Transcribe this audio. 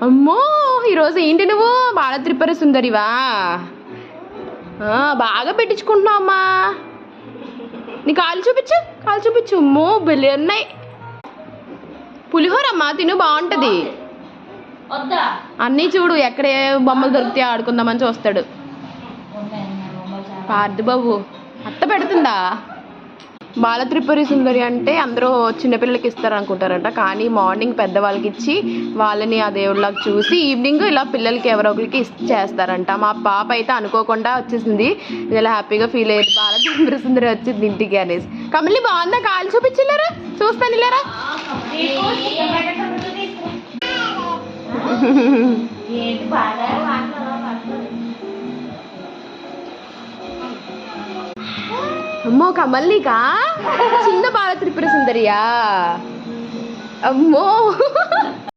అమ్మో ఈరోజు ఏంటి నువ్వు బాల త్రిపుర సుందరివా? బాగా పెట్టించుకుంటున్నావు అమ్మా. నీ కాలు చూపించు, కాలు చూపించు. అమ్మో బెల్లి ఉన్నాయి. పులిహోర అమ్మా తిను, బాగుంటది. అన్నీ చూడు ఎక్కడ బొమ్మలు దొరికితే ఆడుకుందామని చూస్తాడు పార్థు బాబు. అత్త పెడుతుందా? బాల త్రిపుర సుందరి అంటే అందరూ చిన్నపిల్లలకి ఇస్తారు అనుకుంటారంట, కానీ మార్నింగ్ పెద్దవాళ్ళకి ఇచ్చి వాళ్ళని ఆ దేవుళ్ళకి చూసి ఈవినింగ్ ఇలా పిల్లలకి ఎవరో ఒకరికి చేస్తారంట. మా పాప అయితే అనుకోకుండా వచ్చేసింది, ఇలా హ్యాపీగా ఫీల్ అయ్యేది బాల త్రిపుర సుందరి వచ్చింది ఇంటికి అనేసి. కమలి బాగుందా? కాలు చూపించలేరా? చూస్తాను లేరా? అమ్మో కమల్నికా చిన్న బాల త్రిపుర సుందరియా? అమ్మో